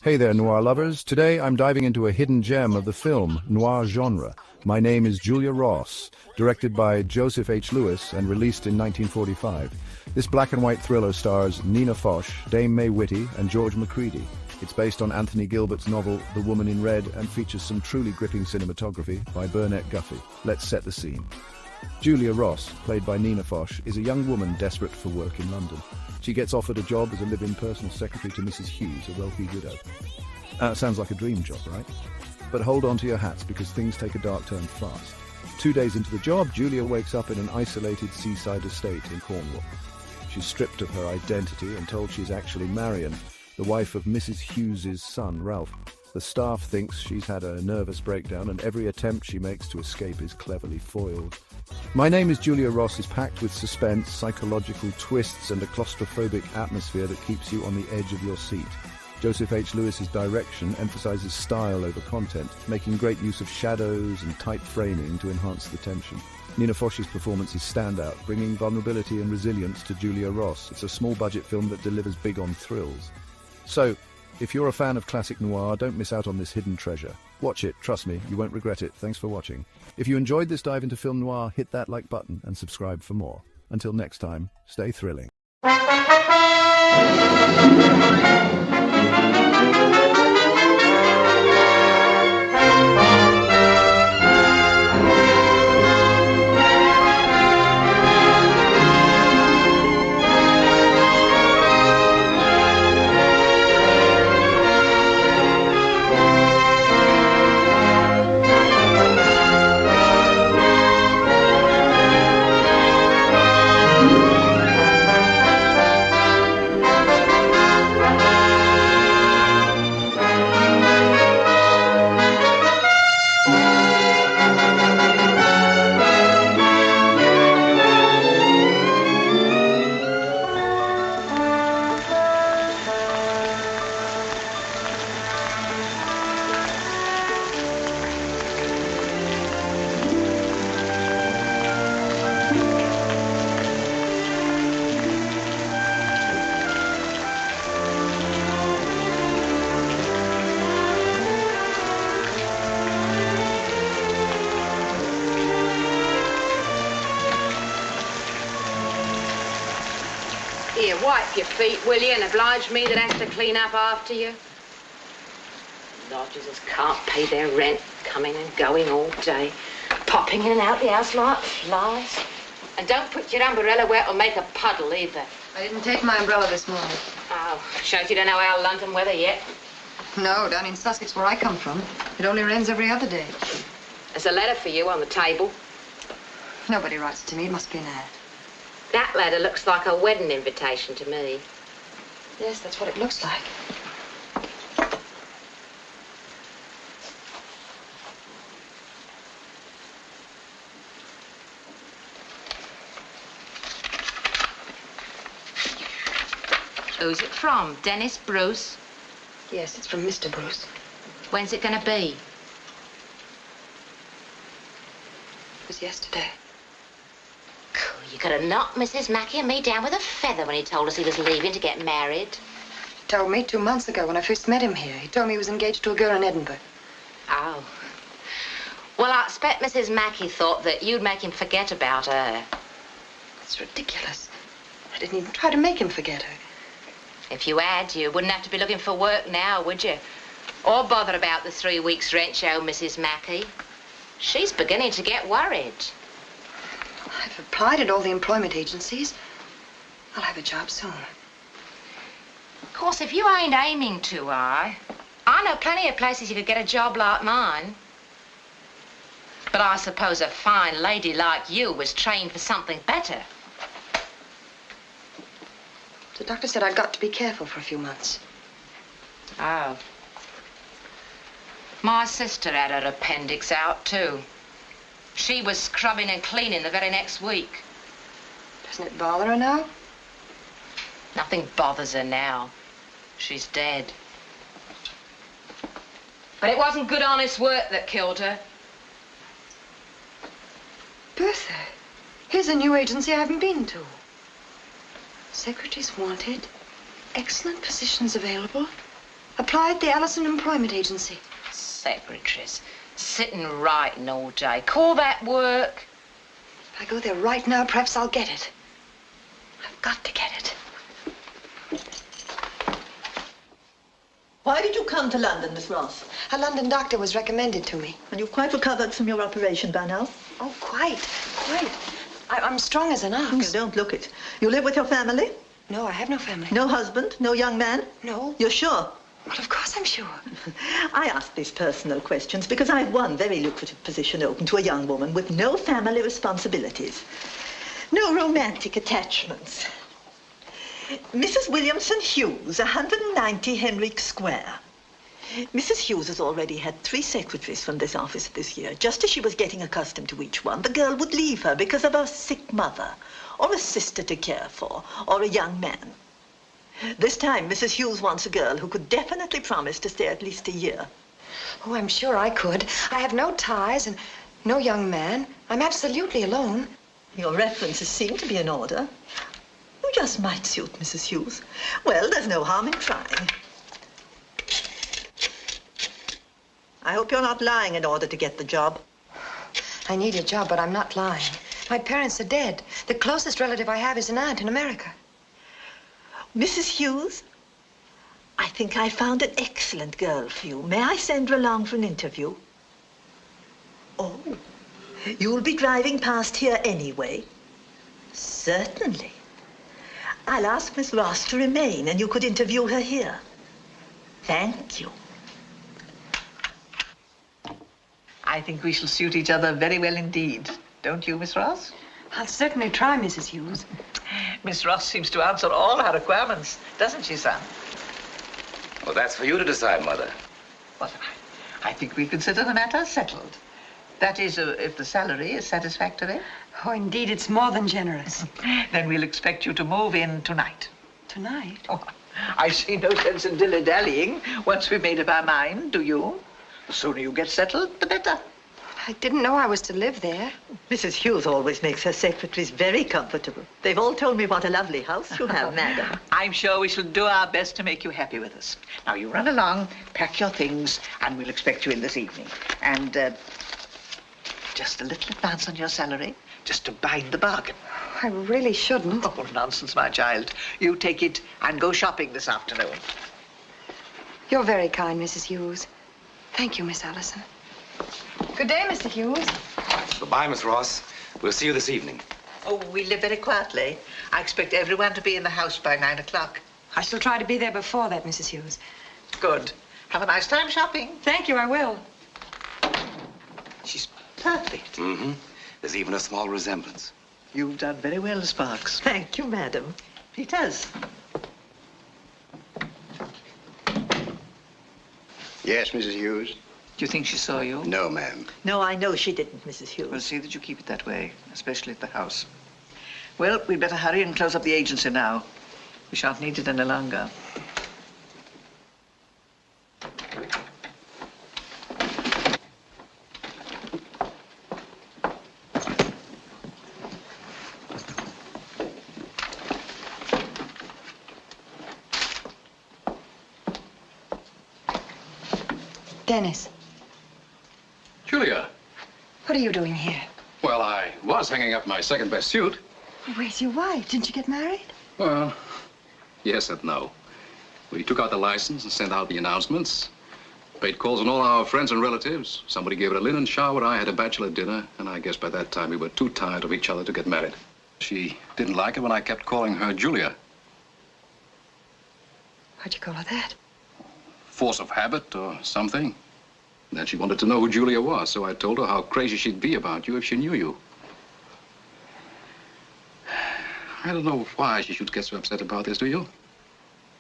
Hey there, noir lovers. Today I'm diving into a hidden gem of the film noir genre. My name is Julia Ross, directed by Joseph H. Lewis and released in 1945. This black and white thriller stars Nina Foch, Dame May Whitty, and George Macready. It's based on Anthony Gilbert's novel The Woman in Red and features some truly gripping cinematography by Burnett Guffey. Let's set the scene. Julia Ross, played by Nina Foch, is a young woman desperate for work in London. She gets offered a job as a live-in personal secretary to Mrs. Hughes, a wealthy widow. Sounds like a dream job, right? But hold on to your hats because things take a dark turn fast. 2 days into the job, Julia wakes up in an isolated seaside estate in Cornwall. She's stripped of her identity and told she's actually Marion, the wife of Mrs. Hughes's son, Ralph. The staff thinks she's had a nervous breakdown and every attempt she makes to escape is cleverly foiled. My Name is Julia Ross is packed with suspense, psychological twists and a claustrophobic atmosphere that keeps you on the edge of your seat. Joseph H. Lewis's direction emphasizes style over content, making great use of shadows and tight framing to enhance the tension. Nina Foch's performance is standout, bringing vulnerability and resilience to Julia Ross. It's a small-budget film that delivers big on thrills. So, if you're a fan of classic noir, don't miss out on this hidden treasure. Watch it, trust me, you won't regret it. Thanks for watching. If you enjoyed this dive into film noir, hit that like button and subscribe for more. Until next time, stay thrilling. Here, wipe your feet, will you, and oblige me that has to clean up after you. Lodgers as can't pay their rent, coming and going all day, popping in and out the house like flies. And don't put your umbrella where it'll make a puddle either. I didn't take my umbrella this morning. Oh, shows you don't know our London weather yet. No, down in Sussex where I come from, it only rains every other day. There's a letter for you on the table. Nobody writes to me, it must be an ad. That letter looks like a wedding invitation to me. Yes, that's what it looks like. Who's it from? Dennis Bruce? Yes, it's from Mr. Bruce. When's it gonna be? It was yesterday. You could have knocked Mrs. Mackie and me down with a feather when he told us he was leaving to get married. He told me 2 months ago when I first met him here. He told me he was engaged to a girl in Edinburgh. Oh. Well, I expect Mrs. Mackie thought that you'd make him forget about her. It's ridiculous. I didn't even try to make him forget her. If you had, you wouldn't have to be looking for work now, would you? Or bother about the 3 weeks' rent you owe Mrs. Mackie. She's beginning to get worried. I've applied at all the employment agencies. I'll have a job soon. Of course, if you ain't aiming too high, I know plenty of places you could get a job like mine. But I suppose a fine lady like you was trained for something better. The doctor said I'd got to be careful for a few months. Oh. My sister had her appendix out, too. She was scrubbing and cleaning the very next week. Doesn't it bother her now? Nothing bothers her now. She's dead. But it wasn't good, honest work that killed her. Bertha, here's a new agency I haven't been to. Secretaries wanted, excellent positions available, Apply at the Allison Employment Agency. Secretaries, sitting writing all day. Call that work? If I go there right now, perhaps I'll get it. I've got to get it. Why did you come to London, Miss Ross? A London doctor was recommended to me. And you've quite recovered from your operation by now? Oh, quite. I'm strong as an ox. You don't look it. You live with your family? No, I have no family. No husband? No young man? No. You're sure? Well, of course I'm sure. I ask these personal questions because I've one very lucrative position open to a young woman with no family responsibilities. No romantic attachments. Mrs. Williamson Hughes, 190 Henrique Square. Mrs. Hughes has already had 3 secretaries from this office this year. Just as she was getting accustomed to each one, the girl would leave her because of a sick mother, or a sister to care for, or a young man. This time, Mrs. Hughes wants a girl who could definitely promise to stay at least a year. Oh, I'm sure I could. I have no ties and no young man. I'm absolutely alone. Your references seem to be in order. You just might suit Mrs. Hughes. Well, there's no harm in trying. I hope you're not lying in order to get the job. I need a job, but I'm not lying. My parents are dead. The closest relative I have is an aunt in America. Mrs. Hughes, I think I found an excellent girl for you. May I send her along for an interview? Oh, you'll be driving past here anyway? Certainly. I'll ask Miss Ross to remain, and you could interview her here. Thank you. I think we shall suit each other very well indeed. Don't you, Miss Ross? I'll certainly try, Mrs. Hughes. Miss Ross seems to answer all our requirements, doesn't she, son? Well, that's for you to decide, Mother. Well, I think we consider the matter settled. That is, if the salary is satisfactory. Oh, indeed, it's more than generous. Then we'll expect you to move in tonight. Tonight? Oh, I see no sense in dilly-dallying once we've made up our mind, do you? The sooner you get settled, the better. I didn't know I was to live there. Mrs. Hughes always makes her secretaries very comfortable. They've all told me what a lovely house you have, madam. I'm sure we shall do our best to make you happy with us. Now, you run along, pack your things, and we'll expect you in this evening. And, just a little advance on your salary, just to bind the bargain. I really shouldn't. Oh, nonsense, my child. You take it and go shopping this afternoon. You're very kind, Mrs. Hughes. Thank you, Miss Allison. Good day, Mr. Hughes. Goodbye, Miss Ross. We'll see you this evening. Oh, we live very quietly. I expect everyone to be in the house by 9 o'clock. I shall try to be there before that, Mrs. Hughes. Good. Have a nice time shopping. Thank you, I will. She's perfect. Mm-hmm. There's even a small resemblance. You've done very well, Sparks. Thank you, madam. Peters. Yes, Mrs. Hughes? Do you think she saw you? No, ma'am. No, I know she didn't, Mrs. Hughes. Well, see that you keep it that way, especially at the house. Well, we'd better hurry and close up the agency now. We shan't need it any longer. Dennis, Julia. what are you doing here? Well, I was hanging up my second best suit. Where's your wife? Didn't you get married? Well, yes and no. We took out the license and sent out the announcements. Paid calls on all our friends and relatives. Somebody gave it a linen shower. I had a bachelor dinner. And I guess by that time we were too tired of each other to get married. She didn't like it when I kept calling her Julia. Why'd you call her that? Force of habit or something. Then she wanted to know who Julia was, so I told her how crazy she'd be about you if she knew you. I don't know why she should get so upset about this, do you?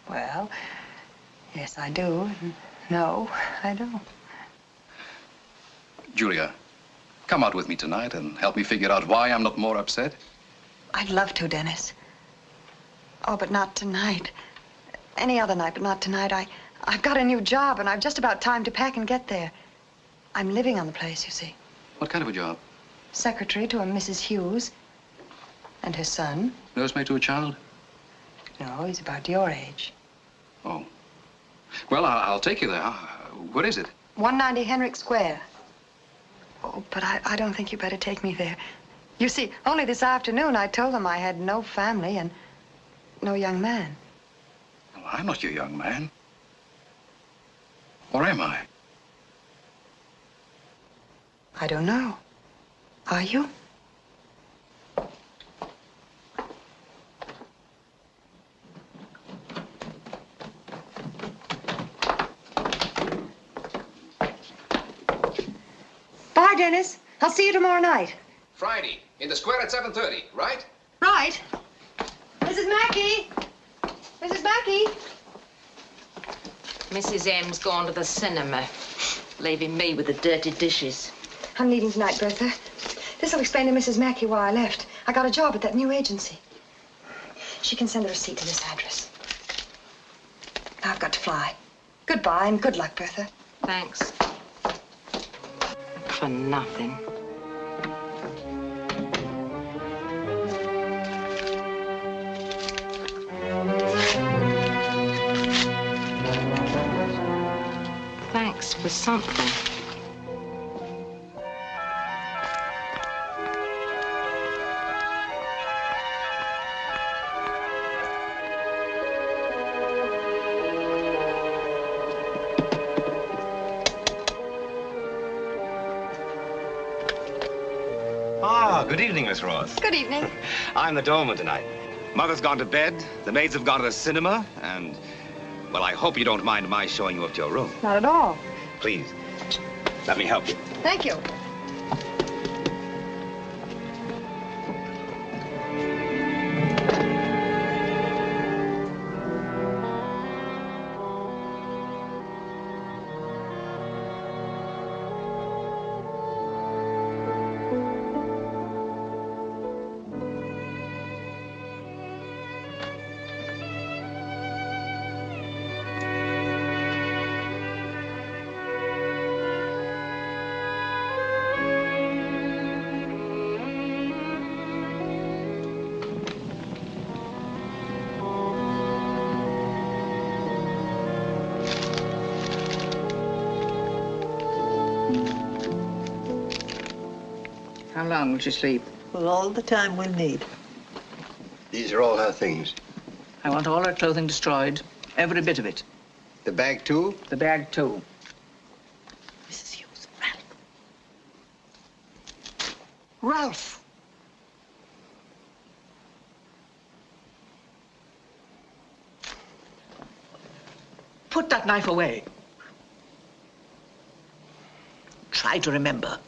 Well, yes, I do. No, I don't. Julia, come out with me tonight and help me figure out why I'm not more upset. I'd love to, Dennis. Oh, but not tonight. Any other night, but not tonight. I've got a new job, and I've just about time to pack and get there. I'm living on the place, you see. What kind of a job? Secretary to a Mrs. Hughes and her son. Nursemaid to a child? No, he's about your age. Oh. Well, I'll take you there. What is it? 190 Henrik Square. Oh, but I don't think you better take me there. You see, only this afternoon I told them I had no family and no young man. Well, I'm not your young man. Or am I? I don't know. Are you? Bye, Dennis. I'll see you tomorrow night. Friday, in the square at 7:30, right? Right. Mrs. Mackey! Mrs. Mackey! Mrs. M's gone to the cinema, leaving me with the dirty dishes. I'm leaving tonight, Bertha. This'll explain to Mrs. Mackey why I left. I got a job at that new agency. She can send the receipt to this address. Now I've got to fly. Goodbye and good luck, Bertha. Thanks. For nothing. Thanks for something. Good evening, Miss Ross. Good evening. I'm the doorman tonight. Mother's gone to bed, the maids have gone to the cinema, and, well, I hope you don't mind my showing you up to your room. Not at all. Please, let me help you. Thank you. How long will she sleep? Well, all the time we'll need. These are all her things. I want all her clothing destroyed. Every bit of it. The bag, too? The bag, too. Mrs. Hughes, Ralph. Put that knife away. Try to remember.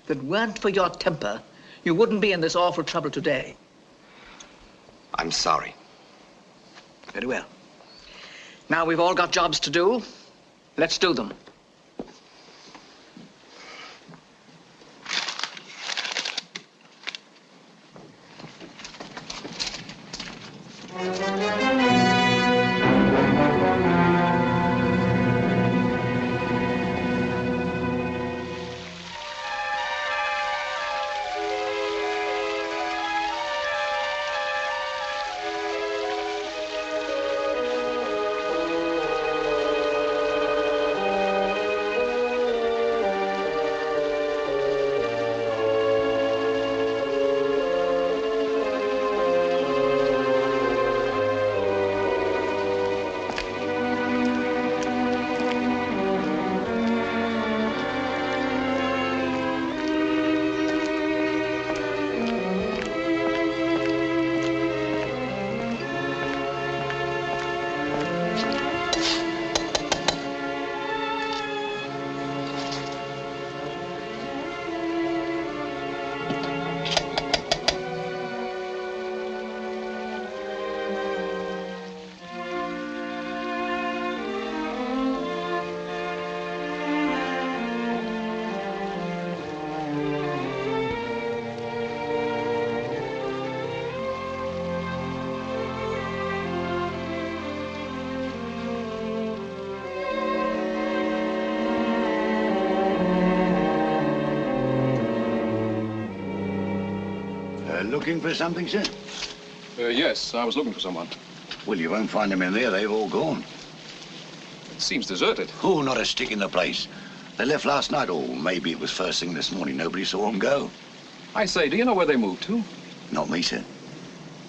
If it weren't for your temper, you wouldn't be in this awful trouble today. I'm sorry. Very well. Now we've all got jobs to do. Let's do them. Looking for something, sir? Yes, I was looking for someone. Well, you won't find them in there. They've all gone. Seems deserted. Oh, not a stick in the place. They left last night, or maybe it was first thing this morning. Nobody saw them go. I say, do you know where they moved to? Not me, sir.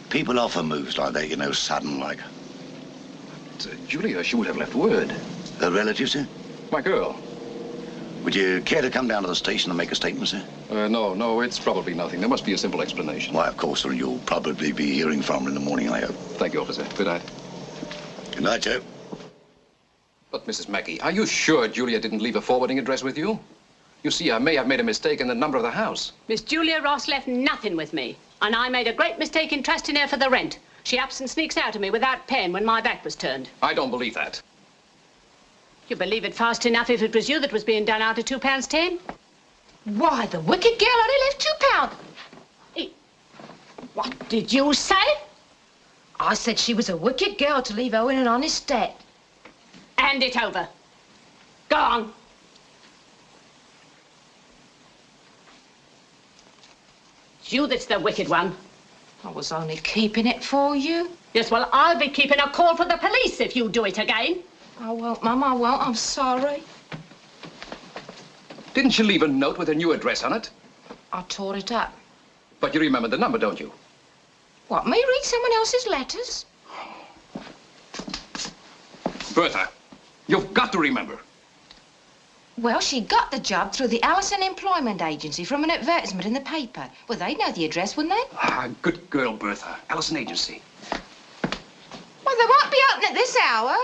People often moves like that, you know, sudden like. Julia, she would have left word. Her relative, sir? My girl. Would you care to come down to the station and make a statement, sir? No, it's probably nothing. There must be a simple explanation. Why, of course, sir. You'll probably be hearing from her in the morning, I hope. Thank you, officer. Good night. Good night, sir. But, Mrs. Mackey, are you sure Julia didn't leave a forwarding address with you? You see, I may have made a mistake in the number of the house. Miss Julia Ross left nothing with me, and I made a great mistake in trusting her for the rent. She ups and sneaks out of me without paying when my back was turned. I don't believe that. You believe it fast enough if it was you that was being done out of £2.10? Why, the wicked girl only left £2. What did you say? I said she was a wicked girl to leave Owen an honest debt. Hand it over. Go on. It's you that's the wicked one. I was only keeping it for you. Yes, well, I'll be keeping a call for the police if you do it again. I won't, Mum, I won't. I'm sorry. Didn't she leave a note with a new address on it? I tore it up. But you remember the number, don't you? What, me read someone else's letters? Bertha, you've got to remember. Well, she got the job through the Allison Employment Agency from an advertisement in the paper. Well, they'd know the address, wouldn't they? Ah, good girl, Bertha. Allison Agency. Well, they won't be open at this hour.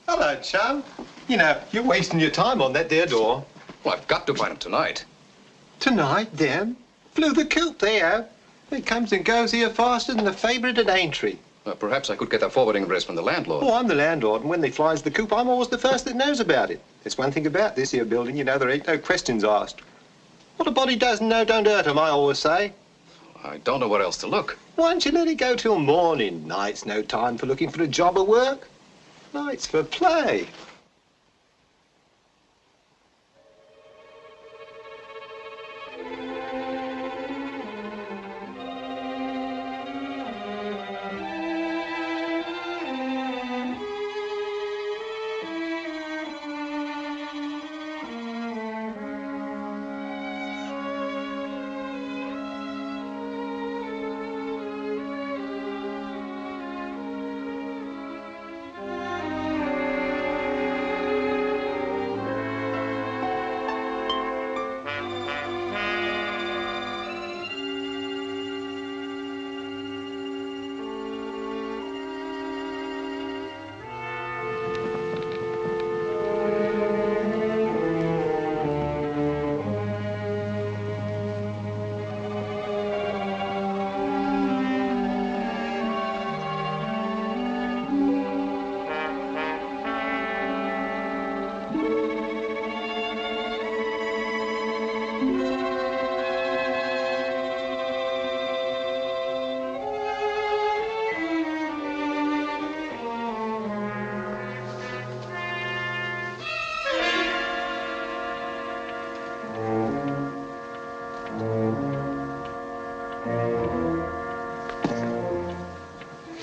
Hello, chum. You know, you're wasting your time on that there door. Well, I've got to find him tonight. Tonight, them? Flew the coop, they have. It comes and goes here faster than the favourite at Aintree. Perhaps I could get a forwarding address from the landlord. Oh, I'm the landlord, and when they flies the coop, I'm always the first that knows about it. There's one thing about this here building, you know, there ain't no questions asked. What a body doesn't know don't hurt him, I always say. I don't know where else to look. Why don't you let it go till morning? Night's no time for looking for a job or work. Night's for play.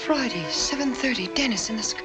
Friday, 7:30, Dennis in the sky.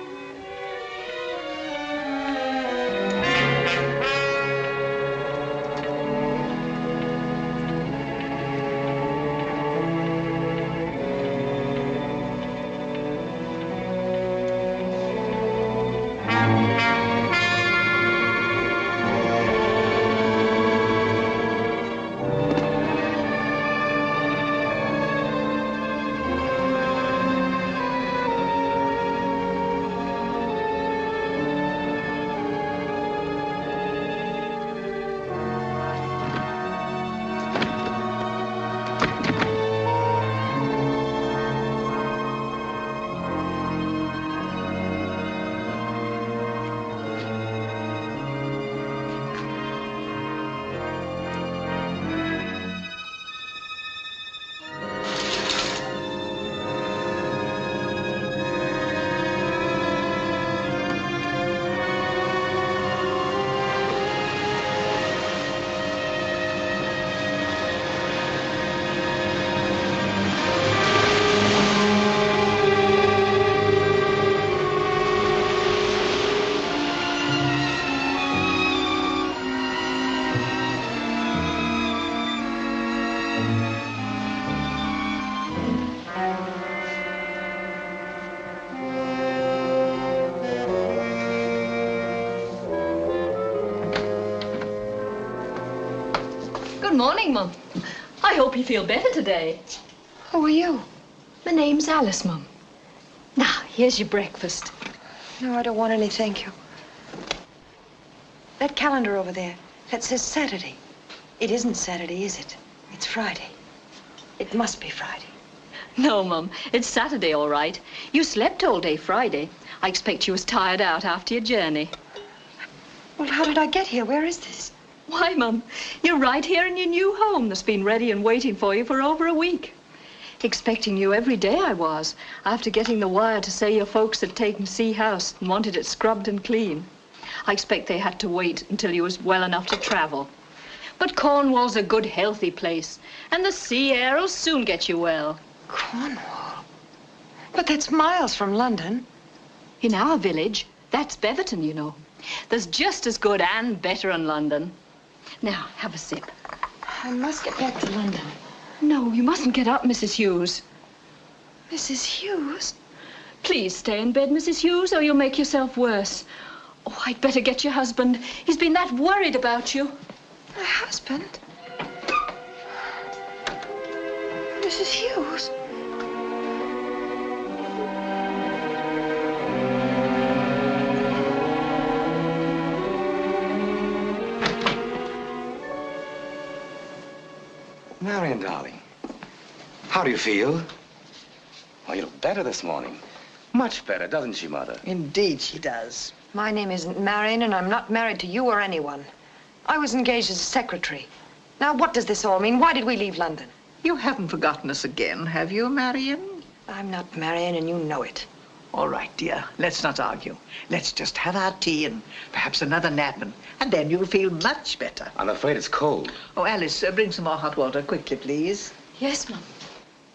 Good morning, Mum. I hope you feel better today. Who are you? My name's Alice, Mum. Now, here's your breakfast. No, I don't want any, thank you. That calendar over there, that says Saturday. It isn't Saturday, is it? It's Friday. It must be Friday. No, Mum, it's Saturday, all right. You slept all day Friday. I expect you was tired out after your journey. Well, how did I get here? Where is this? Why, Mum, you're right here in your new home that's been ready and waiting for you for over a week. Expecting you every day I was, after getting the wire to say your folks had taken Sea House and wanted it scrubbed and clean. I expect they had to wait until you was well enough to travel. But Cornwall's a good, healthy place, and the sea air'll soon get you well. Cornwall? But that's miles from London. In our village, that's Beverton, you know. There's just as good and better in London. Now, have a sip. I must get back to London. No, you mustn't get up, Mrs. Hughes. Mrs. Hughes? Please stay in bed, Mrs. Hughes, or you'll make yourself worse. Oh, I'd better get your husband. He's been that worried about you. My husband? Mrs. Hughes? Marion, darling, how do you feel? Oh, you look better this morning. Much better, doesn't she, Mother? Indeed she does. My name isn't Marion, and I'm not married to you or anyone. I was engaged as a secretary. Now, what does this all mean? Why did we leave London? You haven't forgotten us again, have you, Marion? I'm not Marion, and you know it. All right, dear. Let's not argue. Let's just have our tea and perhaps another nap, and then you'll feel much better. I'm afraid it's cold. Oh, Alice, bring some more hot water quickly, please. Yes, Mum.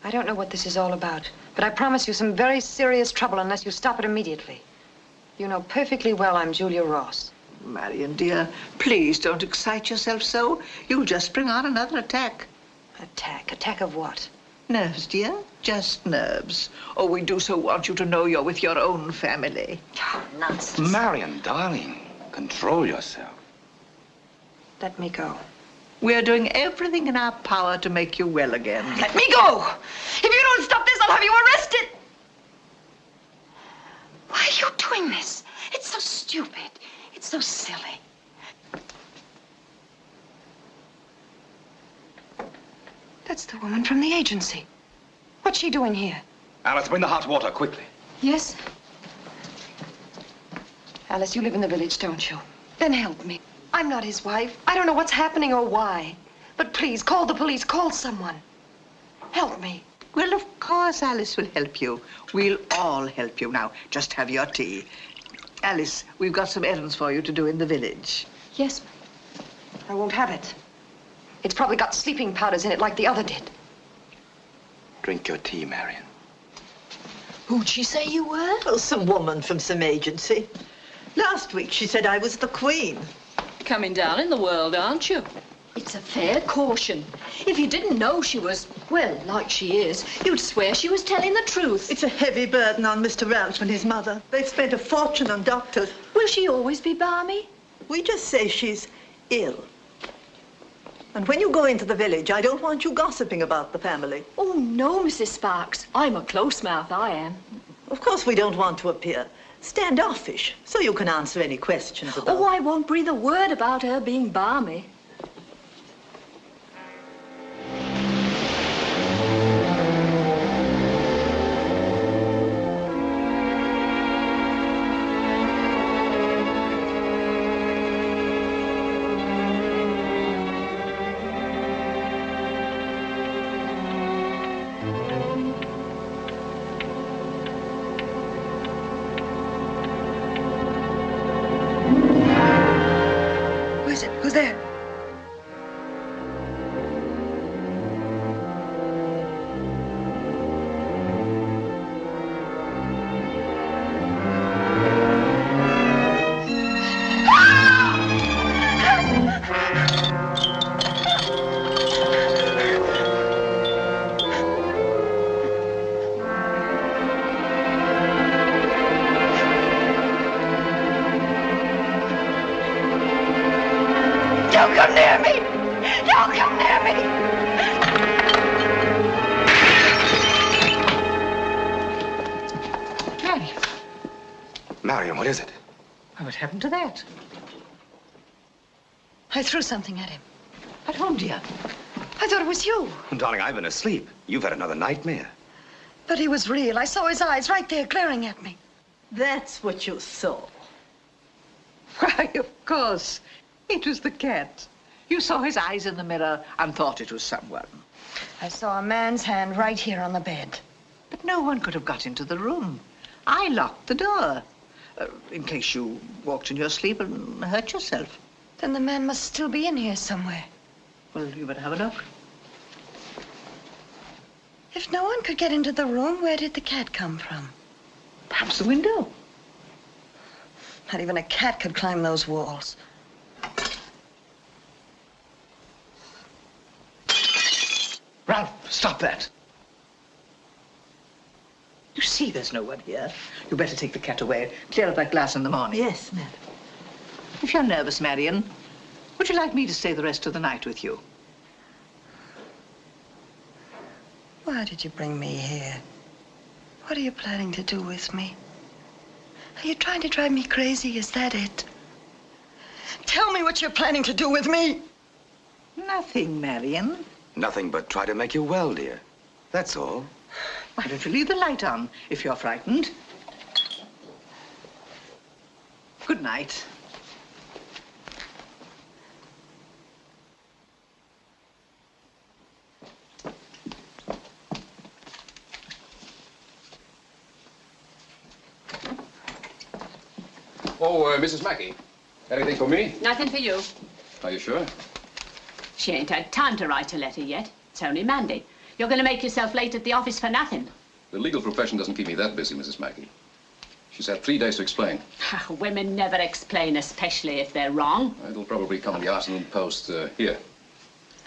I don't know what this is all about, but I promise you some very serious trouble unless you stop it immediately. You know perfectly well I'm Julia Ross. Marion, dear, please don't excite yourself so. You'll just bring on another attack. Attack? Attack of what? Nerves, dear. Just nerves. Oh, we do so want you to know you're with your own family. Oh, nonsense. Marion, darling, control yourself. Let me go. We're doing everything in our power to make you well again. Let me go! If you don't stop this, I'll have you arrested! Why are you doing this? It's so stupid. It's so silly. That's the woman from the agency. What's she doing here? Alice, bring the hot water, quickly. Yes? Alice, you live in the village, don't you? Then help me. I'm not his wife. I don't know what's happening or why. But please, call the police. Call someone. Help me. Well, of course Alice will help you. We'll all help you. Now, just have your tea. Alice, we've got some errands for you to do in the village. Yes, ma'am. I won't have it. It's probably got sleeping powders in it like the other did. Drink your tea, Marion. Who'd she say you were? Oh, some woman from some agency. Last week she said I was the Queen. Coming down in the world, aren't you? It's a fair caution. If you didn't know she was, well, like she is, you'd swear she was telling the truth. It's a heavy burden on Mr. Ralph and his mother. They've spent a fortune on doctors. Will she always be balmy? We just say she's ill. And when you go into the village, I don't want you gossiping about the family. Oh, no, Mrs. Sparks. I'm a close mouth, I am. Of course, we don't want to appear standoffish, so you can answer any questions about... Oh, I won't breathe a word about her being balmy. Who's there? Don't come near me! Don't! Don't come near me! Mary, Marion, what is it? what happened to that? I threw something at him. At home, dear. I thought it was you. Darling, I've been asleep. You've had another nightmare. But he was real. I saw his eyes right there glaring at me. That's what you saw. Why, of course. It was the cat. You saw his eyes in the mirror and thought it was someone. I saw a man's hand right here on the bed. But no one could have got into the room. I locked the door. In case you walked in your sleep and hurt yourself. Then the man must still be in here somewhere. Well, you better have a look. If no one could get into the room, where did the cat come from? Perhaps the window. Not even a cat could climb those walls. Ralph, stop that. You see there's no one here. You better take the cat away. Clear up that glass in the morning. Yes, madam. If you're nervous, Marion, would you like me to stay the rest of the night with you? Why did you bring me here? What are you planning to do with me? Are you trying to drive me crazy? Is that it? Tell me what you're planning to do with me. Nothing, Marion. Nothing but try to make you well, dear. That's all. Why don't you leave the light on if you're frightened? Good night. Oh, Mrs. Mackey. Anything for me? Nothing for you. Are you sure? She ain't had time to write a letter yet. It's only Monday. You're going to make yourself late at the office for nothing. The legal profession doesn't keep me that busy, Mrs. Mackey. She's had 3 days to explain. Women never explain, especially if they're wrong. It'll probably come in the afternoon post here.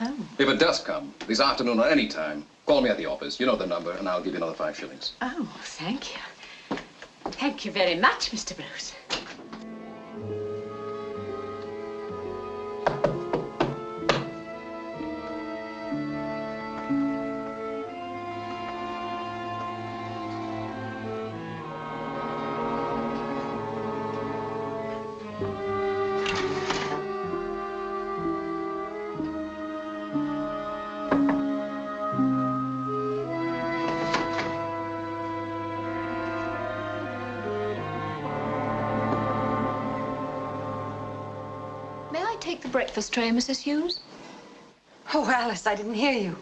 Oh. If it does come, this afternoon or any time, call me at the office. You know the number, and I'll give you another 5 shillings. Oh, thank you. Thank you very much, Mr. Bruce. Take the breakfast tray, Mrs. Hughes. Oh, Alice, I didn't hear you.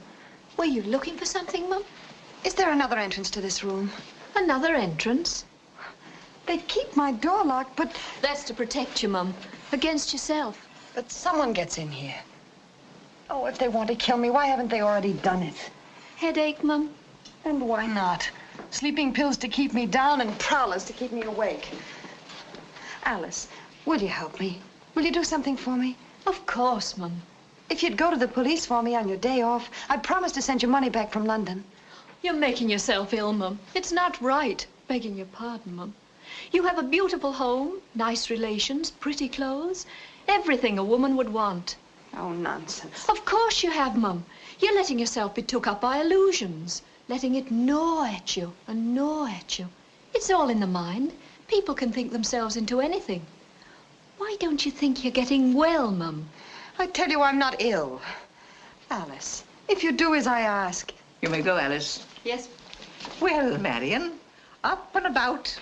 Were you looking for something, Mum? Is there another entrance to this room? Another entrance? They keep my door locked, but... That's to protect you, Mum. Against yourself. But someone gets in here. Oh, if they want to kill me, why haven't they already done it? Headache, Mum? And why not? Sleeping pills to keep me down and prowlers to keep me awake. Alice, will you help me? Will you do something for me? Of course, Mum. If you'd go to the police for me on your day off, I'd promise to send you money back from London. You're making yourself ill, Mum. It's not right. Begging your pardon, Mum. You have a beautiful home, nice relations, pretty clothes, everything a woman would want. Oh, nonsense. Of course you have, Mum. You're letting yourself be took up by illusions, letting it gnaw at you and gnaw at you. It's all in the mind. People can think themselves into anything. Why don't you think you're getting well, Mum? I tell you I'm not ill. Alice, if you do as I ask... You may go, Alice. Yes. Well, Marion, up and about.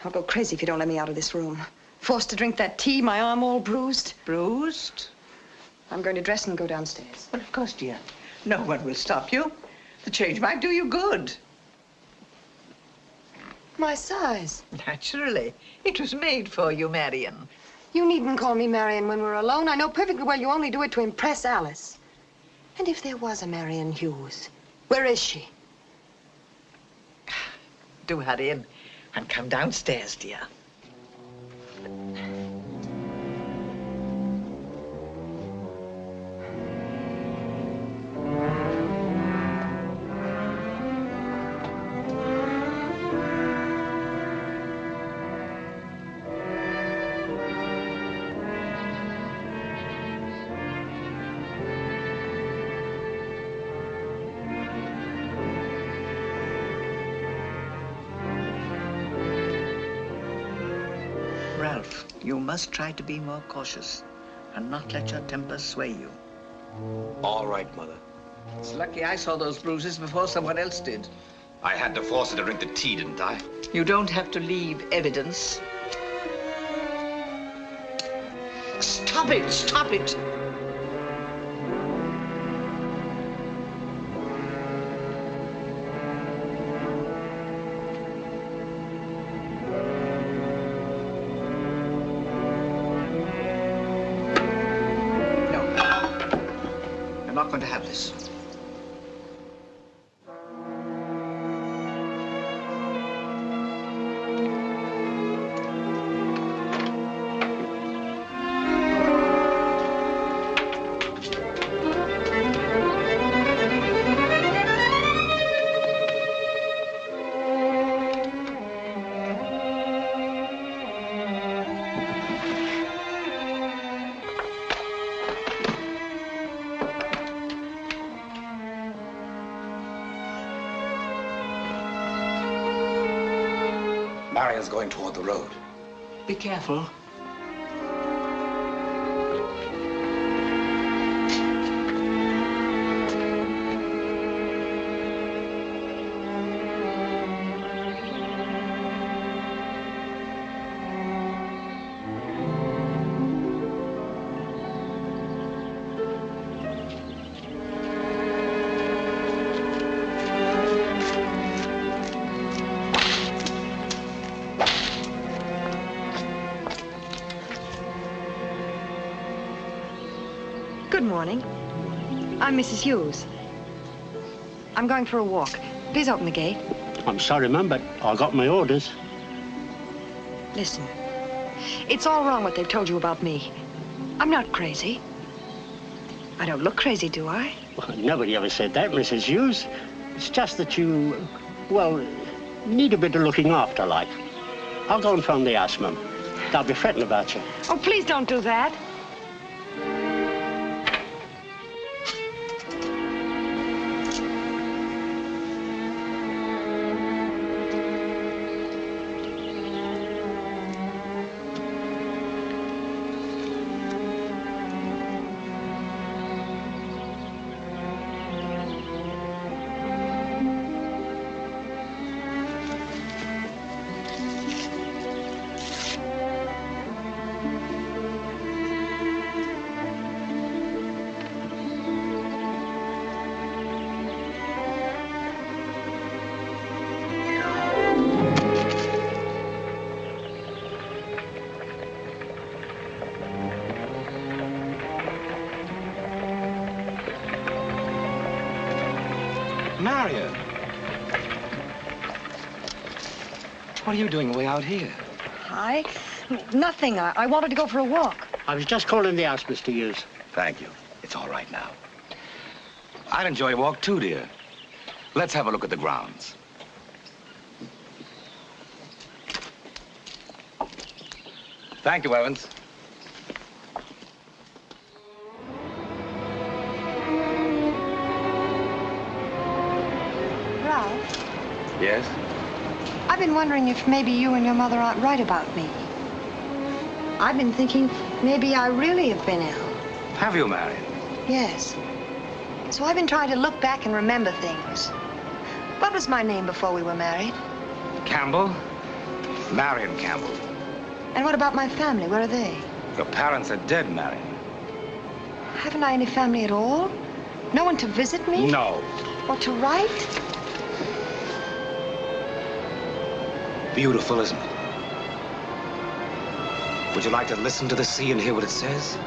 I'll go crazy if you don't let me out of this room. Forced to drink that tea, my arm all bruised. Bruised? I'm going to dress and go downstairs. Well, of course, dear. No one will stop you. The change might do you good. My size. Naturally. It was made for you, Marion. You needn't call me Marion when we're alone. I know perfectly well you only do it to impress Alice. And if there was a Marion Hughes, where is she? Do hurry in and come downstairs, dear. You must try to be more cautious and not let your temper sway you. All right, Mother. It's lucky I saw those bruises before someone else did. I had to force her to drink the tea, didn't I? You don't have to leave evidence. Stop it! Stop it! I'm not going to have this. Marian's going toward the road. Be careful. Good morning. I'm Mrs. Hughes. I'm going for a walk. Please open the gate. I'm sorry, ma'am, but I got my orders. Listen, it's all wrong what they've told you about me. I'm not crazy. I don't look crazy, do I? Well, nobody ever said that, Mrs. Hughes. It's just that you, well, need a bit of looking after, like. I'll go and phone the house, ma'am. They'll be fretting about you. Oh, please don't do that. Marian! What are you doing way out here? Nothing. I wanted to go for a walk. I was just calling the house, Mr. Hughes. Thank you. It's all right now. I'd enjoy a walk too, dear. Let's have a look at the grounds. Thank you, Evans. Ralph, Yes? I've been wondering if maybe you and your mother aren't right about me. I've been thinking maybe I really have been ill. Have you, Marian? Yes. So I've been trying to look back and remember things. What was my name before we were married? Campbell? Marian Campbell. And what about my family? Where are they? Your parents are dead, Marian. Haven't I any family at all? No one to visit me? No. Or to write? Beautiful, isn't it? Would you like to listen to the sea and hear what it says?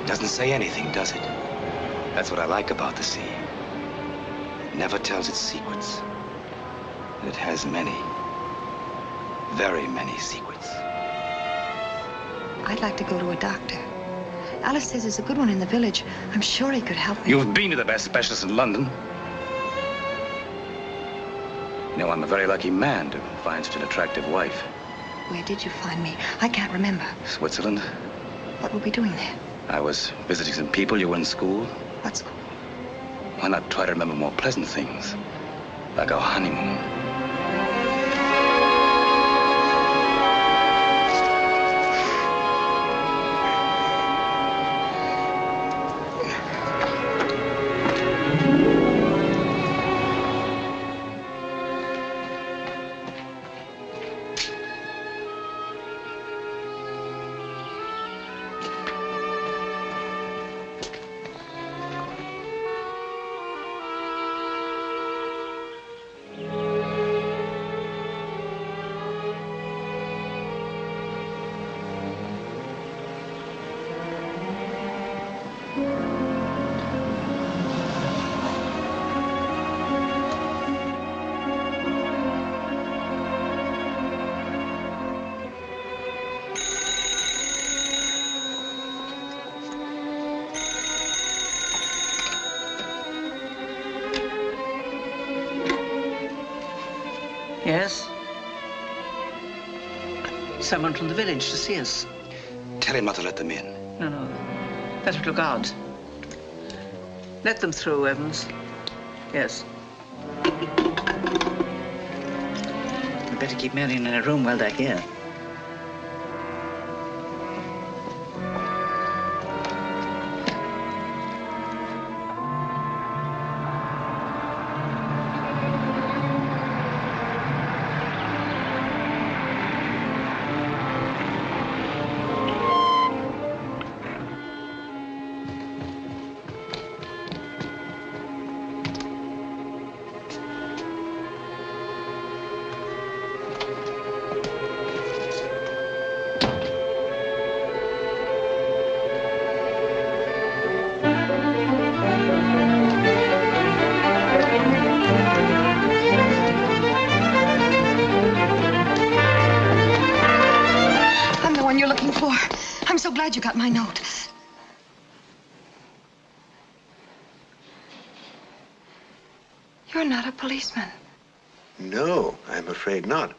It doesn't say anything, does it? That's what I like about the sea. It never tells its secrets. And it has many, very many secrets. I'd like to go to a doctor. Alice says there's a good one in the village. I'm sure he could help me. You've been to the best specialist in London. You know, I'm a very lucky man to find such an attractive wife. Where did you find me? I can't remember. Switzerland. What were we doing there? I was visiting some people. You were in school. What school? Why not try to remember more pleasant things? Like our honeymoon. Yes? Someone from the village to see us. Tell him not to let them in. No, no. That would look odd. Let them through, Evans. Yes. We'd better keep Marion in her room while they're here. You got my note. You're not a policeman. No, I'm afraid not.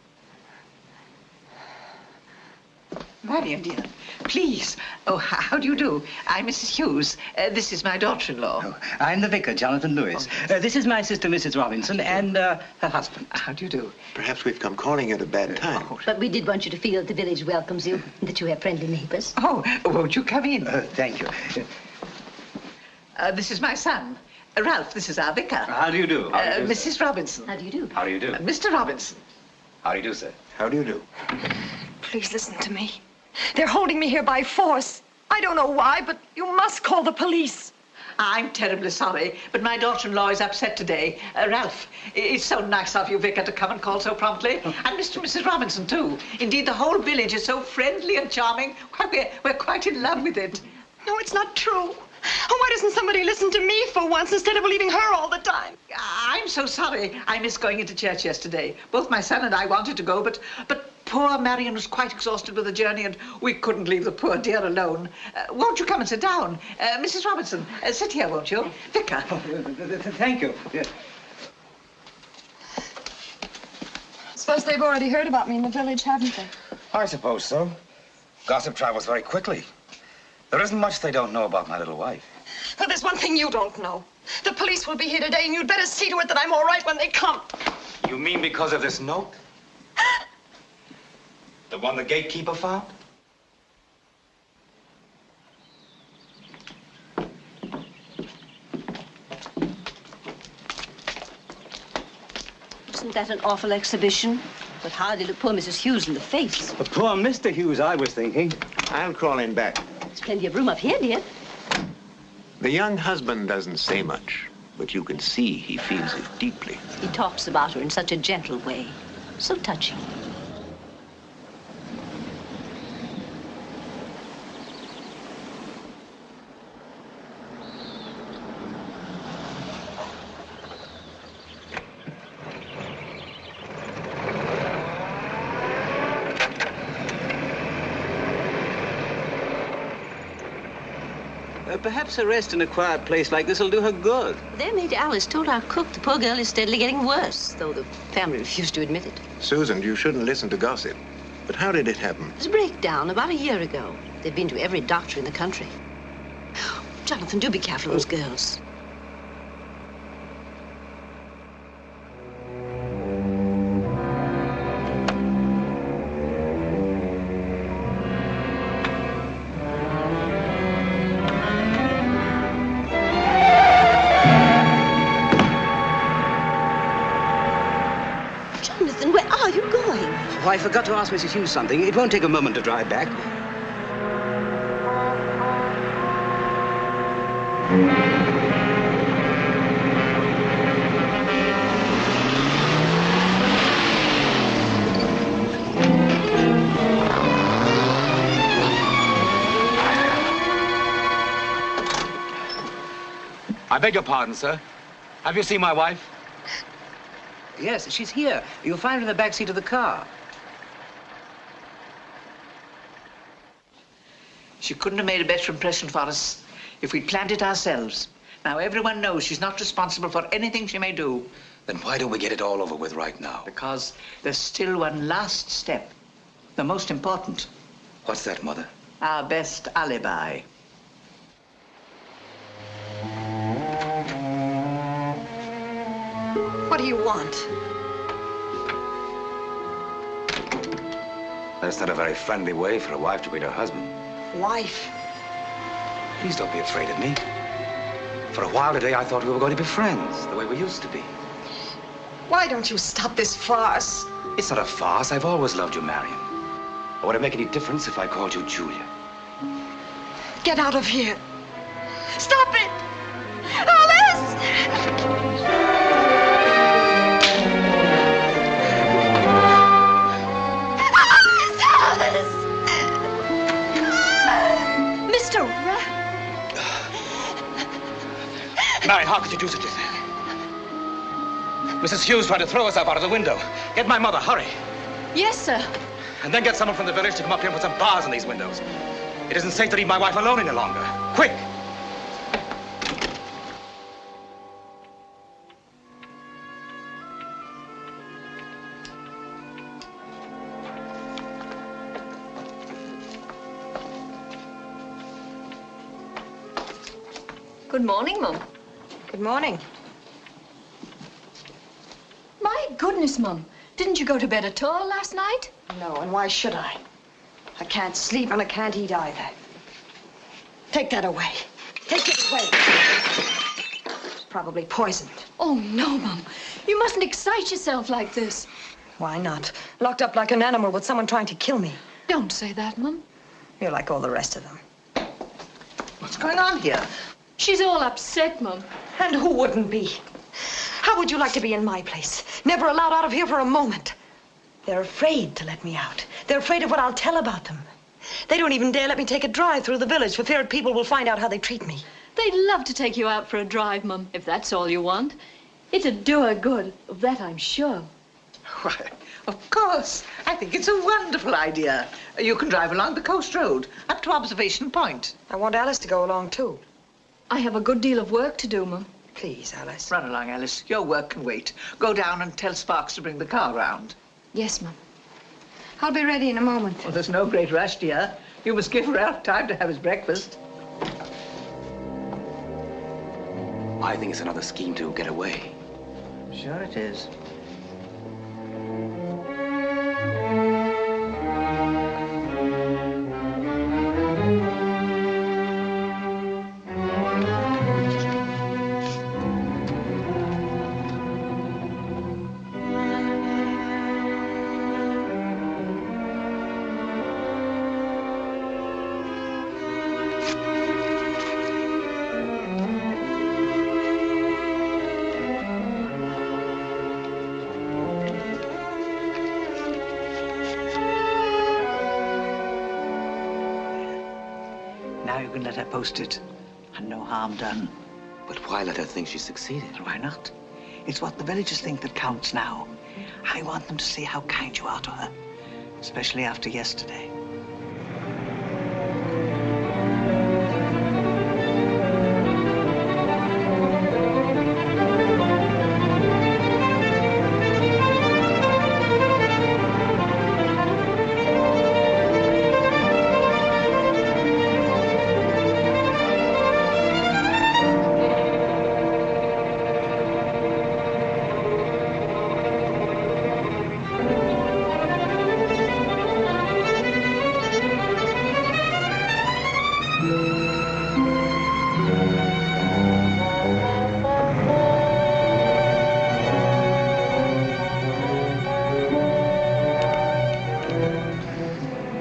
Marion, dear, please. Oh, how do you do? I'm Mrs. Hughes. This is my daughter-in-law. Oh, I'm the vicar, Jonathan Lewis. This is my sister, Mrs. Robinson, and her husband. How do you do? Perhaps we've come calling at a bad time. But we did want you to feel that the village welcomes you, and that you have friendly neighbors. Oh, won't you come in? Thank you. This is my son. Ralph, this is our vicar. How do you do? How do you do, Mrs. Robinson. How do you do? How do you do? Mr. Robinson. How do you do, sir? How do you do? Please listen to me. They're holding me here by force. I don't know why, but you must call the police. I'm terribly sorry, but my daughter-in-law is upset today. Ralph, it's so nice of you, Vicar, to come and call so promptly. And Mr. and Mrs. Robinson, too. Indeed, the whole village is so friendly and charming. Why, we're quite in love with it. No, it's not true. Oh, why doesn't somebody listen to me for once instead of believing her all the time? I'm so sorry. I missed going into church yesterday. Both my son and I wanted to go, but poor Marion was quite exhausted with the journey, and we couldn't leave the poor dear alone. Won't you come and sit down? Mrs. Robinson, sit here, won't you? Vicar. Oh, thank you. Yeah. I suppose they've already heard about me in the village, haven't they? I suppose so. Gossip travels very quickly. There isn't much they don't know about my little wife. But there's one thing you don't know. The police will be here today, and you'd better see to it that I'm all right when they come. You mean because of this note? The one the gatekeeper found? Wasn't that an awful exhibition? But how did it poor Mrs. Hughes in the face? But poor Mr. Hughes, I was thinking. I'll crawl in back. There's plenty of room up here, dear. The young husband doesn't say much, but you can see he feels it deeply. He talks about her in such a gentle way. So touching. Perhaps a rest in a quiet place like this will do her good. Their maid Alice told our cook the poor girl is steadily getting worse, though the family refused to admit it. Susan, you shouldn't listen to gossip. But how did it happen? It was a breakdown about a year ago. They've been to every doctor in the country. Jonathan, do be careful of those girls. Oh, I forgot to ask Mrs. Hughes something. It won't take a moment to drive back. I beg your pardon, sir. Have you seen my wife? Yes, she's here. You'll find her in the back seat of the car. She couldn't have made a better impression for us if we'd planned it ourselves. Now, everyone knows she's not responsible for anything she may do. Then why don't we get it all over with right now? Because there's still one last step. The most important. What's that, Mother? Our best alibi. What do you want? That's not a very friendly way for a wife to greet her husband. Wife? Please don't be afraid of me. For a while today, I thought we were going to be friends, the way we used to be. Why don't you stop this farce? It's not a farce. I've always loved you, Marion. Would it make any difference if I called you Julia? Get out of here. Stop it! Alice! Mr. Rapp! Marion, how could you do such a thing? Mrs. Hughes tried to throw us up out of the window. Get my mother, hurry. Yes, sir. And then get someone from the village to come up here and put some bars on these windows. It isn't safe to leave my wife alone any longer. Quick! Good morning, Mum. Good morning. My goodness, Mum. Didn't you go to bed at all last night? No, and why should I? I can't sleep and I can't eat either. Take that away. Take it away. It's probably poisoned. Oh, no, Mum. You mustn't excite yourself like this. Why not? Locked up like an animal with someone trying to kill me. Don't say that, Mum. You're like all the rest of them. What's going on here? She's all upset, Mum. And who wouldn't be? How would you like to be in my place? Never allowed out of here for a moment. They're afraid to let me out. They're afraid of what I'll tell about them. They don't even dare let me take a drive through the village for fear people will find out how they treat me. They'd love to take you out for a drive, Mum, if that's all you want. It'd do her good, of that I'm sure. Why, of course. I think it's a wonderful idea. You can drive along the coast road, up to Observation Point. I want Alice to go along, too. I have a good deal of work to do, Mum. Please, Alice. Run along, Alice. Your work can wait. Go down and tell Sparks to bring the car round. Yes, Mum. I'll be ready in a moment. Well, there's no great rush, dear. You must give Ralph time to have his breakfast. I think it's another scheme to get away. Sure it is. Now you can let her post it, and no harm done. But why let her think she succeeded? Why not? It's what the villagers think that counts now. I want them to see how kind you are to her, especially after yesterday.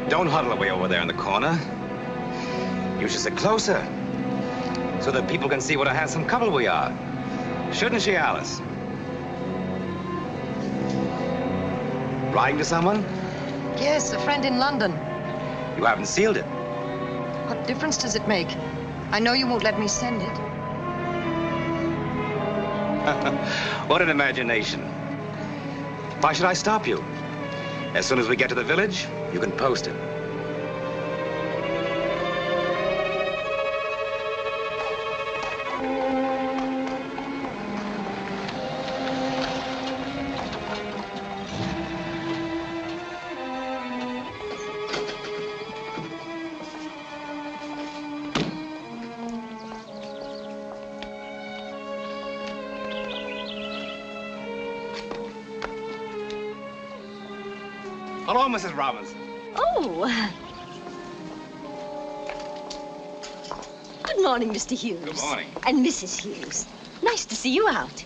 Don't huddle away over there in the corner. You should sit closer, so that people can see what a handsome couple we are. Shouldn't she, Alice? Writing to someone? Yes, a friend in London. You haven't sealed it. What difference does it make? I know you won't let me send it. What an imagination. Why should I stop you? As soon as we get to the village, you can post it. Hello, Mrs. Robinson. Oh. Good morning, Mr. Hughes. Good morning. And Mrs. Hughes. Nice to see you out.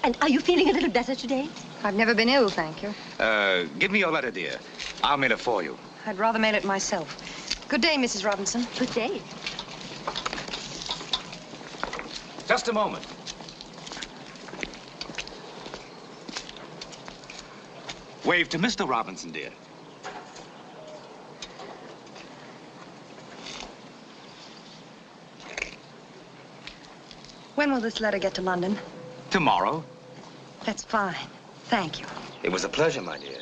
And are you feeling a little better today? I've never been ill, thank you. Give me your letter, dear. I'll mail it for you. I'd rather mail it myself. Good day, Mrs. Robinson. Good day. Just a moment. Wave to Mr. Robinson, dear. When will this letter get to London? Tomorrow. That's fine. Thank you. It was a pleasure, my dear.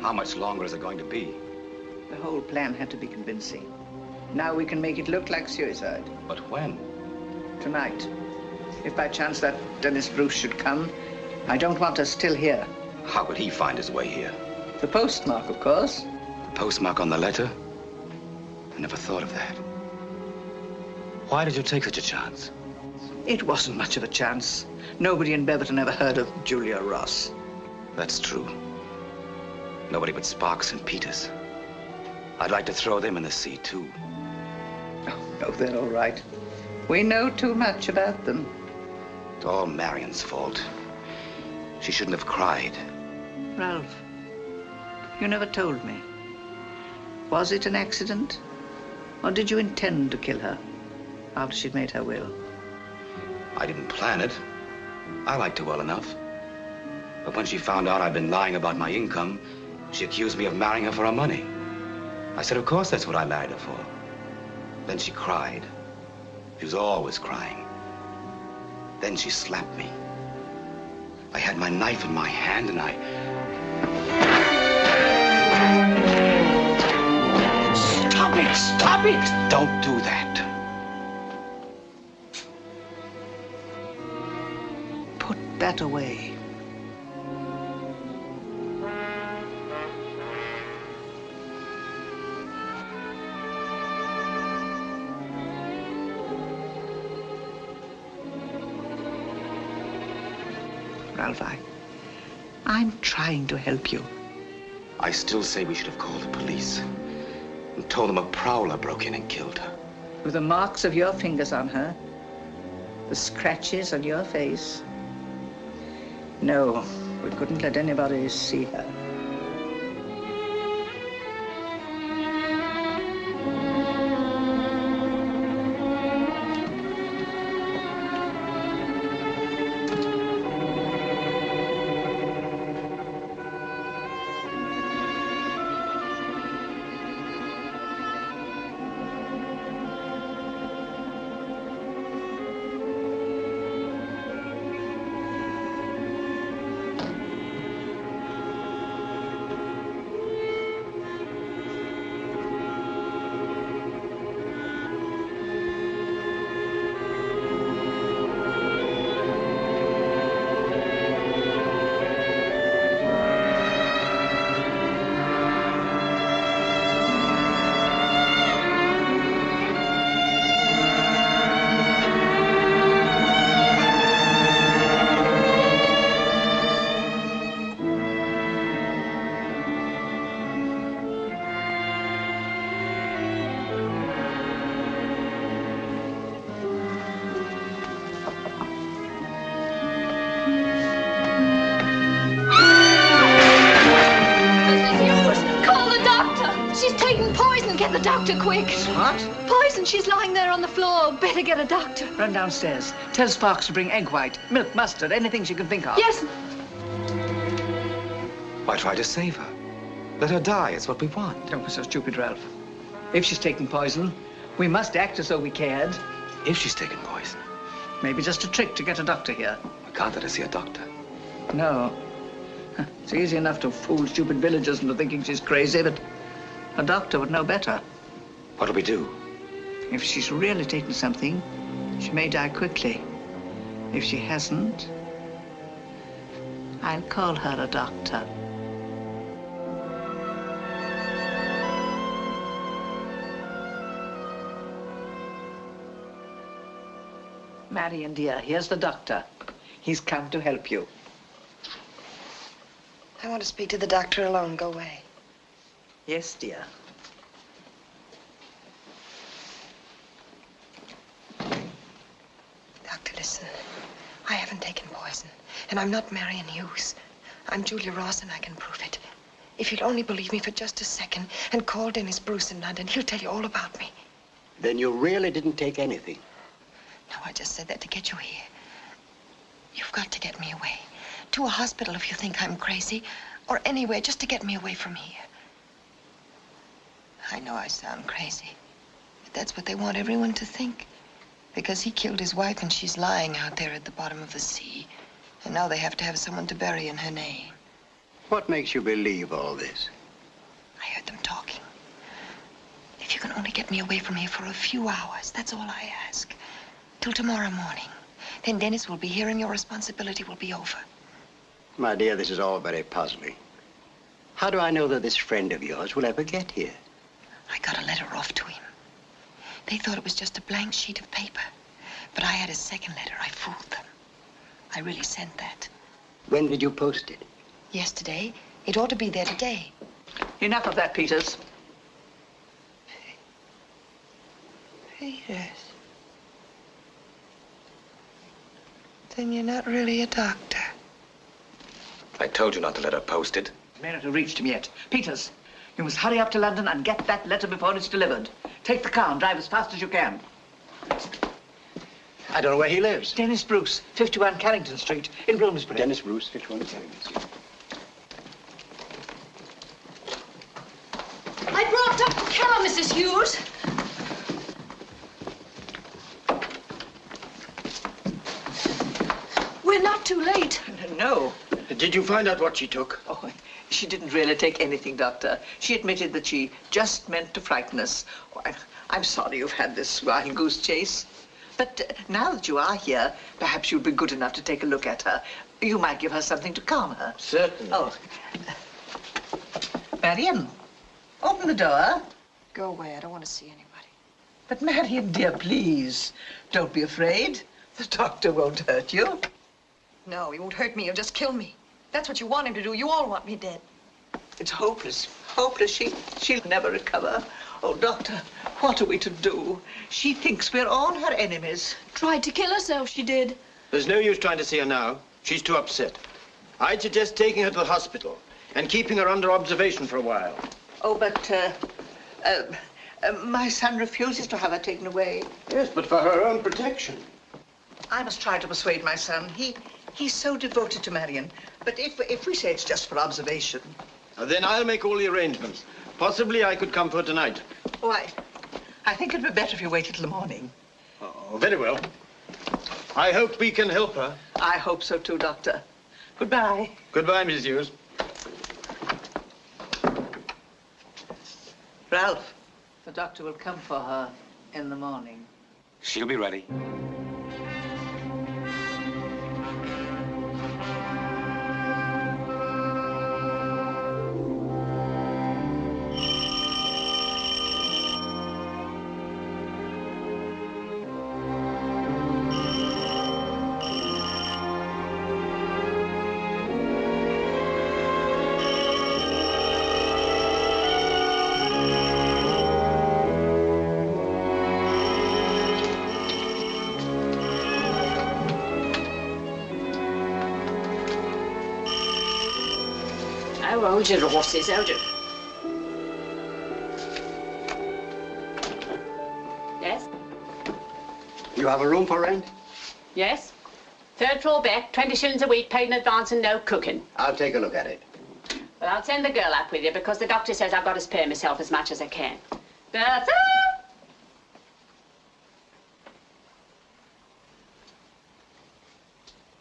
How much longer is it going to be? The whole plan had to be convincing. Now we can make it look like suicide. But when? Tonight. If by chance that Dennis Bruce should come, I don't want us still here. How would he find his way here? The postmark, of course. The postmark on the letter? I never thought of that. Why did you take such a chance? It wasn't much of a chance. Nobody in Beverton ever heard of Julia Ross. That's true. Nobody but Sparks and Peters. I'd like to throw them in the sea, too. Oh, no, they're all right. We know too much about them. It's all Marion's fault. She shouldn't have cried. Ralph, you never told me. Was it an accident? Or did you intend to kill her after she'd made her will? I didn't plan it. I liked her well enough. But when she found out I'd been lying about my income, she accused me of marrying her for her money. I said, of course, that's what I married her for. Then she cried. She was always crying. Then she slapped me. I had my knife in my hand and I... Stop it! Stop it! Don't do that. Put that away. Ralph, I'm trying to help you. I still say we should have called the police and told them a prowler broke in and killed her. With the marks of your fingers on her, the scratches on your face. No, we couldn't let anybody see her. A doctor, quick. What? Poison. She's lying there on the floor. Better get a doctor. Run downstairs. Tell Sparks to bring egg white, milk, mustard, anything she can think of. Yes. Why try to save her? Let her die. It's what we want. Don't be so stupid, Ralph. If she's taken poison, we must act as though we cared. If she's taken poison? Maybe just a trick to get a doctor here. I can't let her see a doctor. No. It's easy enough to fool stupid villagers into thinking she's crazy, but a doctor would know better. What'll we do? If she's really taken something, she may die quickly. If she hasn't, I'll call her a doctor. Marion, dear, here's the doctor. He's come to help you. I want to speak to the doctor alone. Go away. Yes, dear. Doctor, listen. I haven't taken poison, and I'm not Marion Hughes. I'm Julia Ross, and I can prove it. If you'll only believe me for just a second and call Dennis Bruce in London, he'll tell you all about me. Then you really didn't take anything? No, I just said that to get you here. You've got to get me away. To a hospital if you think I'm crazy, or anywhere just to get me away from here. I know I sound crazy, but that's what they want everyone to think. Because he killed his wife and she's lying out there at the bottom of the sea. And now they have to have someone to bury in her name. What makes you believe all this? I heard them talking. If you can only get me away from here for a few hours, that's all I ask. Till tomorrow morning. Then Dennis will be here and your responsibility will be over. My dear, this is all very puzzling. How do I know that this friend of yours will ever get here? I got a letter off to him. They thought it was just a blank sheet of paper. But I had a second letter. I fooled them. I really sent that. When did you post it? Yesterday. It ought to be there today. Enough of that, Peters. Peters. Then you're not really a doctor. I told you not to let her post it. It may not have reached him yet. Peters, you must hurry up to London and get that letter before it's delivered. Take the car and drive as fast as you can. I don't know where he lives. Dennis Bruce, 51 Carrington Street in Bloomsbury. Dennis Bruce, 51 Carrington Street. I brought Dr. Keller, Mrs. Hughes. We're not too late. No. Did you find out what she took? Oh, she didn't really take anything, Doctor. She admitted that she just meant to frighten us. Oh, I'm sorry you've had this wild goose chase. But now that you are here, perhaps you'd be good enough to take a look at her. You might give her something to calm her. Certainly. Oh. Marion, open the door. Go away. I don't want to see anybody. But Marion, dear, please, don't be afraid. The doctor won't hurt you. No, he won't hurt me. He'll just kill me. That's what you want him to do. You all want me dead. It's hopeless. Hopeless. She'll never recover. Oh, Doctor, what are we to do? She thinks we're all her enemies. Tried to kill herself, she did. There's no use trying to see her now. She's too upset. I'd suggest taking her to the hospital and keeping her under observation for a while. Oh, but, my son refuses to have her taken away. Yes, but for her own protection. I must try to persuade my son. He's so devoted to Marion. But if we say it's just for observation... Then I'll make all the arrangements. Possibly I could come for tonight. Oh, I think it'd be better if you waited till the morning. Oh, very well. I hope we can help her. I hope so too, Doctor. Goodbye. Goodbye, Mrs. Hughes. Ralph, the doctor will come for her in the morning. She'll be ready. Hold your horses, hold your... You have a room for rent? Yes. 3rd floor back, 20 shillings a week, paid in advance and no cooking. I'll take a look at it. Well, I'll send the girl up with you because the doctor says I've got to spare myself as much as I can. Bertha!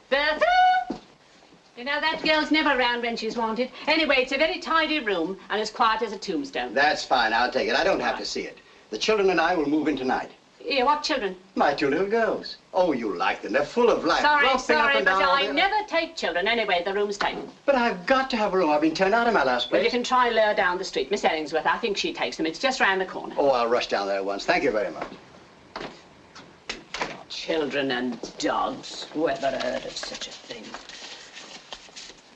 Bertha! You know, that girl's never around when she's wanted. Anyway, it's a very tidy room and as quiet as a tombstone. That's fine. I'll take it. I don't have to see it. The children and I will move in tonight. Yeah, what children? My 2 little girls. Oh, you like them. They're full of life. Sorry, Romping up and but down all I day. never take children. Anyway, the room's taken. But I've got to have a room. I've been turned out of my last place. Well, you can try Lure down the street. Miss Ellingsworth, I think she takes them. It's just round the corner. Oh, I'll rush down there at once. Thank you very much. Children and dogs. Whoever heard of such a thing?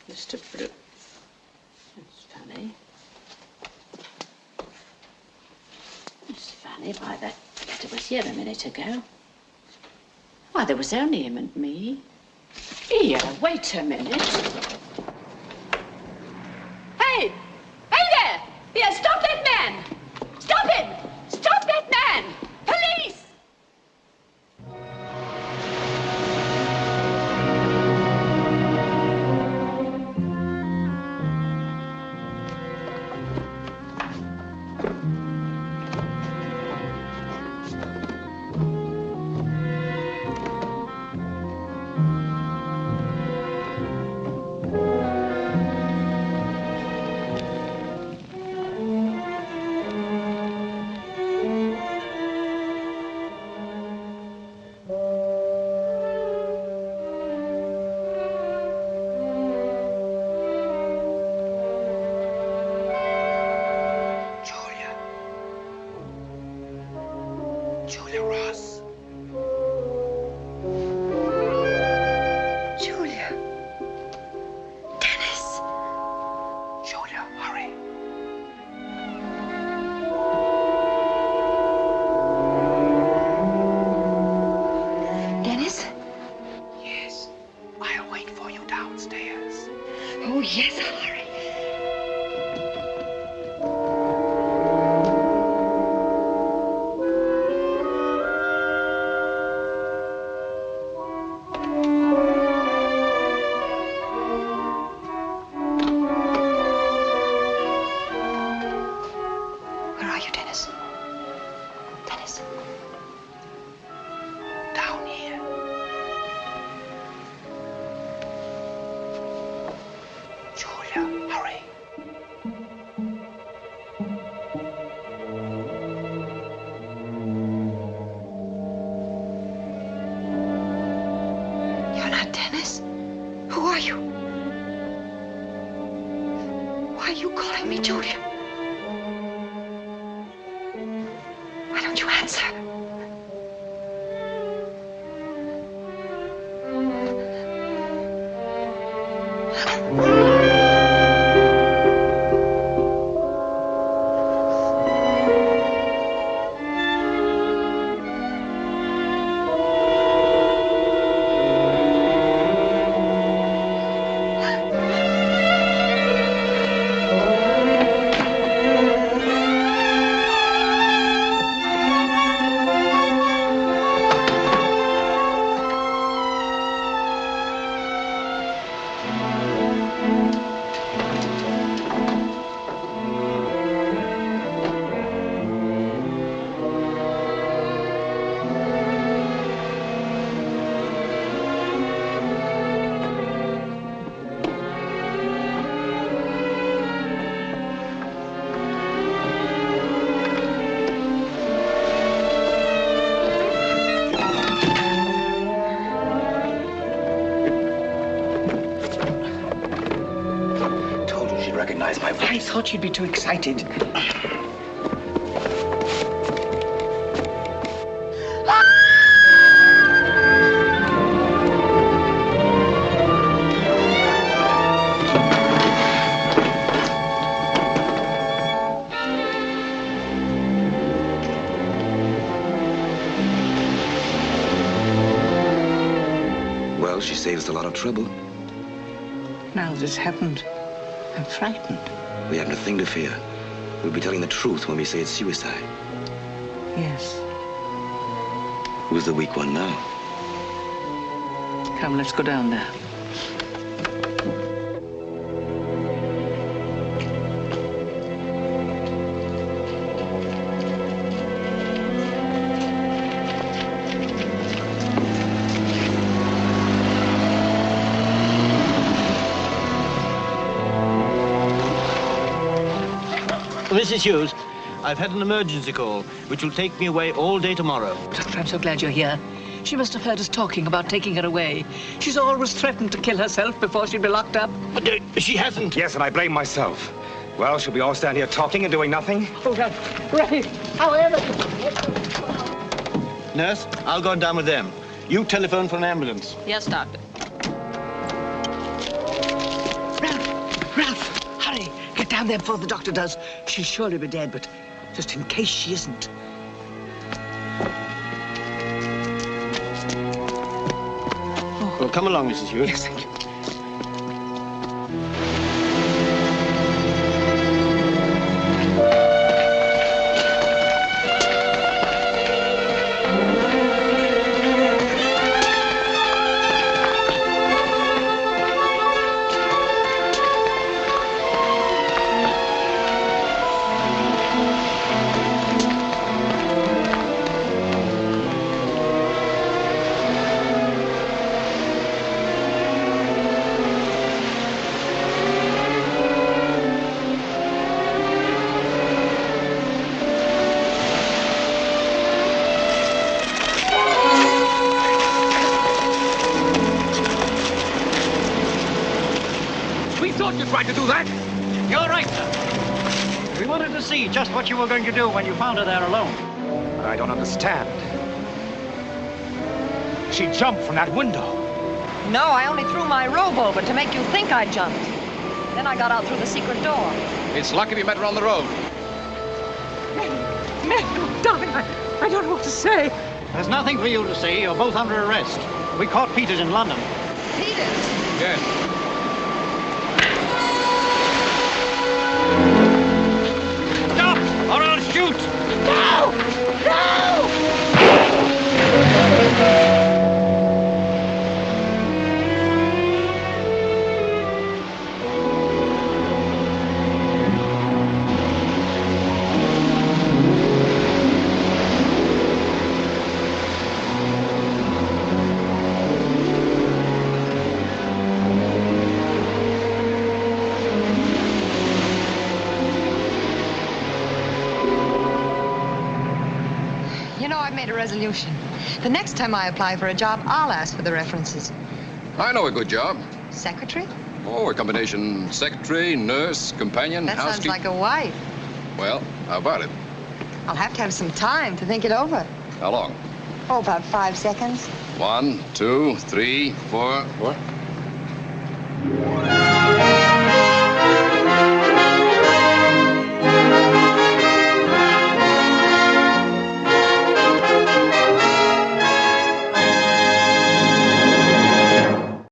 Mr. Brooks. That's funny. It's funny why that letter was here a minute ago. Why, there was only him and me. Here, wait a minute. Hey! Hey there! Here, stop that man! Stop him! Stop that man! Police! I thought you'd be too excited. Well, she saved us a lot of trouble. Now this happened, I'm frightened. We have nothing to fear. We'll be telling the truth when we say it's suicide. Yes. Who's the weak one now? Come, let's go down there. Mrs. Hughes, I've had an emergency call, which will take me away all day tomorrow. Doctor, I'm so glad you're here. She must have heard us talking about taking her away. She's always threatened to kill herself before she'd be locked up. But she hasn't. Yes, and I blame myself. Well, should we all stand here talking and doing nothing? Oh, right. However... Nurse, I'll go down with them. You telephone for an ambulance. Yes, Doctor. Ralph, hurry. Get down there before the doctor does. She'll surely be dead, but just in case she isn't. Well, come along, Mrs. Hughes. Yes, thank you. Just what you were going to do when you found her there alone. I don't understand. She jumped from that window. No, I only threw my robe over to make you think I jumped. Then I got out through the secret door. It's lucky we met her on the road. May, darling, I don't know what to say. There's nothing for you to say. You're both under arrest. We caught Peters in London. Peters? Yes. Or I'll shoot! No! No! Resolution. The next time I apply for a job, I'll ask for the references. I know a good job. Secretary? Oh, a combination secretary, nurse, companion, That sounds housekeeper. like a wife. Well, how about it? I'll have to have some time to think it over. How long? Oh, about 5 seconds. 1, 2, 3, 4. What?